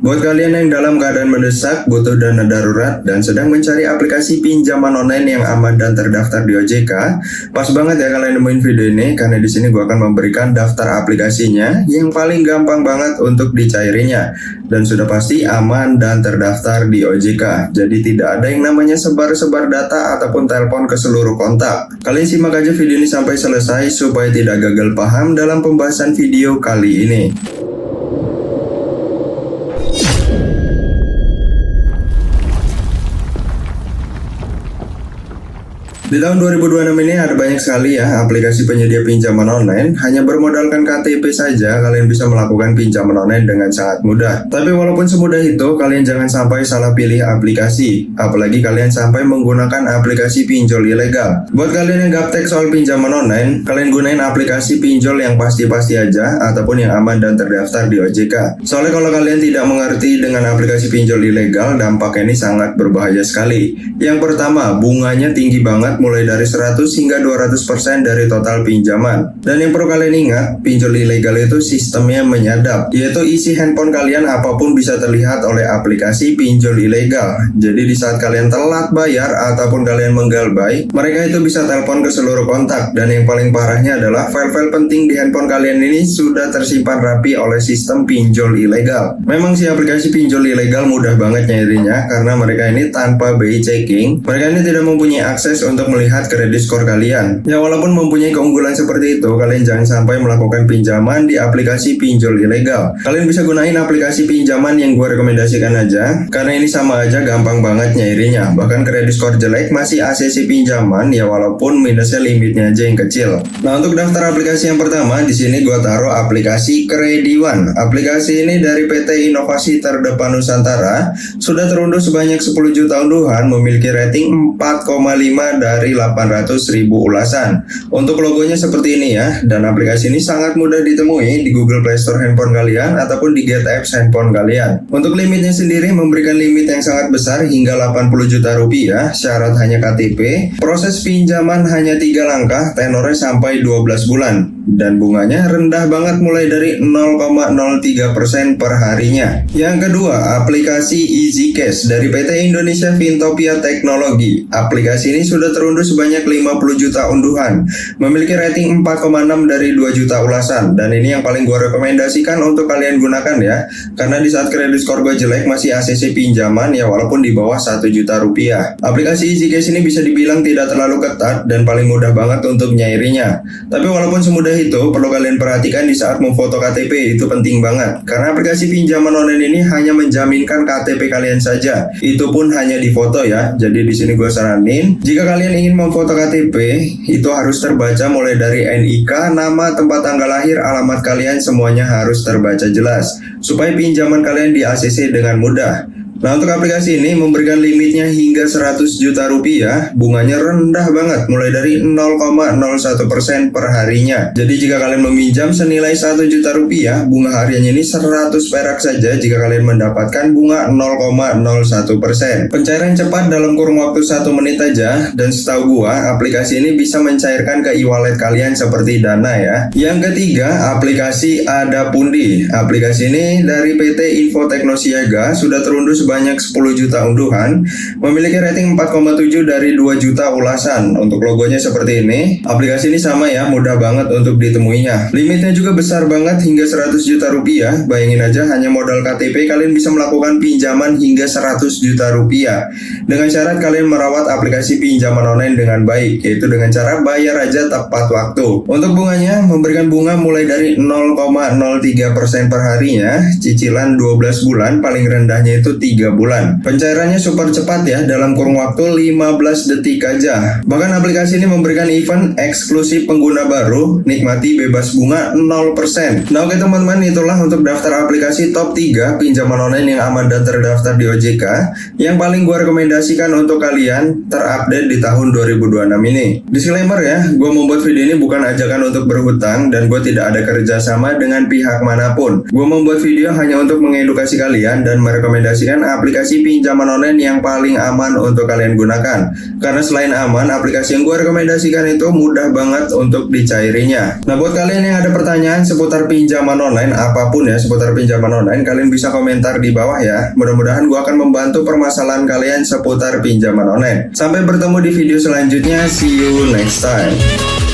Buat kalian yang dalam keadaan mendesak, butuh dana darurat, dan sedang mencari aplikasi pinjaman online yang aman dan terdaftar di OJK, pas banget ya kalian nemuin video ini, karena di sini gue akan memberikan daftar aplikasinya yang paling gampang banget untuk dicairinya, dan sudah pasti aman dan terdaftar di OJK. Jadi tidak ada yang namanya sebar-sebar data ataupun telepon ke seluruh kontak. Kalian simak aja video ini sampai selesai supaya tidak gagal paham dalam pembahasan video kali ini. Di tahun 2026 ini ada banyak sekali ya aplikasi penyedia pinjaman online. Hanya bermodalkan KTP saja kalian bisa melakukan pinjaman online dengan sangat mudah. Tapi walaupun semudah itu, kalian jangan sampai salah pilih aplikasi. Apalagi kalian sampai menggunakan aplikasi pinjol ilegal. Buat kalian yang gaptek soal pinjaman online, kalian gunain aplikasi pinjol yang pasti-pasti aja ataupun yang aman dan terdaftar di OJK. Soalnya kalau kalian tidak mengerti dengan aplikasi pinjol ilegal, dampaknya ini sangat berbahaya sekali. Yang pertama, bunganya tinggi banget, mulai dari 100 hingga 200% dari total pinjaman. Dan yang perlu kalian ingat, pinjol ilegal itu sistemnya menyadap, yaitu isi handphone kalian apapun bisa terlihat oleh aplikasi pinjol ilegal. Jadi di saat kalian telat bayar ataupun kalian menggalbay, mereka itu bisa telepon ke seluruh kontak. Dan yang paling parahnya adalah file-file penting di handphone kalian ini sudah tersimpan rapi oleh sistem pinjol ilegal. Memang si aplikasi pinjol ilegal mudah banget nyairinya, karena mereka ini tanpa BI checking, mereka ini tidak mempunyai akses untuk melihat kredit skor kalian. Ya walaupun mempunyai keunggulan seperti itu, kalian jangan sampai melakukan pinjaman di aplikasi pinjol ilegal. Kalian bisa gunain aplikasi pinjaman yang gue rekomendasikan aja, karena ini sama aja gampang banget nyairinya. Bahkan kredit skor jelek masih ACC pinjaman ya, walaupun minusnya limitnya aja yang kecil. Nah, untuk daftar aplikasi yang pertama, di sini gue taruh aplikasi Krediwan. Aplikasi ini dari PT Inovasi Terdepan Nusantara, sudah terunduh sebanyak 10 juta unduhan, memiliki rating 4,5 dari 800.000 ulasan. Untuk logonya seperti ini ya, dan aplikasi ini sangat mudah ditemui di Google Play Store handphone kalian ataupun di Get Apps handphone kalian. Untuk limitnya sendiri memberikan limit yang sangat besar hingga 80 juta rupiah, syarat hanya KTP, proses pinjaman hanya 3 langkah, tenornya sampai 12 bulan. Dan bunganya rendah banget mulai dari 0,03% per harinya. Yang kedua, aplikasi Easy Cash dari PT Indonesia Fintopia Teknologi. Aplikasi ini sudah terunduh sebanyak 50 juta unduhan, memiliki rating 4,6 dari 2 juta ulasan. Dan ini yang paling gue rekomendasikan untuk kalian gunakan ya, karena di saat kredit skor gue jelek masih ACC pinjaman ya, walaupun di bawah 1 juta rupiah. Aplikasi Easy Cash ini bisa dibilang tidak terlalu ketat dan paling mudah banget untuk nyairinya. Tapi walaupun semudah itu, perlu kalian perhatikan di saat memfoto KTP, itu penting banget. Karena aplikasi pinjaman online ini hanya menjaminkan KTP kalian saja. Itu pun hanya di foto ya. Jadi di sini gue saranin, jika kalian ingin memfoto KTP, itu harus terbaca mulai dari NIK, nama, tempat tanggal lahir, alamat kalian, semuanya harus terbaca jelas, supaya pinjaman kalian di ACC dengan mudah. Nah, untuk aplikasi ini memberikan limitnya hingga 100 juta rupiah, bunganya rendah banget, mulai dari 0,01% per harinya. Jadi jika kalian meminjam senilai 1 juta rupiah, bunga hariannya ini 100 perak saja jika kalian mendapatkan bunga 0,01%. Pencairan cepat dalam kurun waktu 1 menit aja, dan setahu gua, aplikasi ini bisa mencairkan ke e-wallet kalian seperti Dana ya. Yang ketiga, aplikasi Adapundi. Aplikasi ini dari PT Info Teknosiaga, sudah terunduh sebanyak 10 juta unduhan, memiliki rating 4,7 dari 2 juta ulasan. Untuk logonya seperti ini. Aplikasi ini sama ya, mudah banget untuk ditemuinya. Limitnya juga besar banget hingga 100 juta rupiah. Bayangin aja, hanya modal KTP kalian bisa melakukan pinjaman hingga 100 juta rupiah. Dengan syarat kalian merawat aplikasi pinjaman online dengan baik, yaitu dengan cara bayar aja tepat waktu. Untuk bunganya memberikan bunga mulai dari 0,03% per harinya, cicilan 12 bulan, paling rendahnya itu 3 bulan. Pencairannya super cepat ya, dalam kurun waktu 15 detik aja. Bahkan aplikasi ini memberikan event eksklusif pengguna baru, nikmati bebas bunga 0%. Nah oke teman-teman, itulah untuk daftar aplikasi top 3 pinjaman online yang aman dan terdaftar di OJK, yang paling gue rekomendasikan untuk kalian terupdate di tahun 2026 ini. Disclaimer ya, gue membuat video ini bukan ajakan untuk berhutang, dan gue tidak ada kerjasama dengan pihak manapun. Gue membuat video hanya untuk mengedukasi kalian dan merekomendasikan merupakan aplikasi pinjaman online yang paling aman untuk kalian gunakan. Karena selain aman, aplikasi yang gue rekomendasikan itu mudah banget untuk dicairinya. Nah, buat kalian yang ada pertanyaan seputar pinjaman online, apapun ya seputar pinjaman online, kalian bisa komentar di bawah ya. Mudah-mudahan gue akan membantu permasalahan kalian seputar pinjaman online. Sampai bertemu di video selanjutnya. See you next time.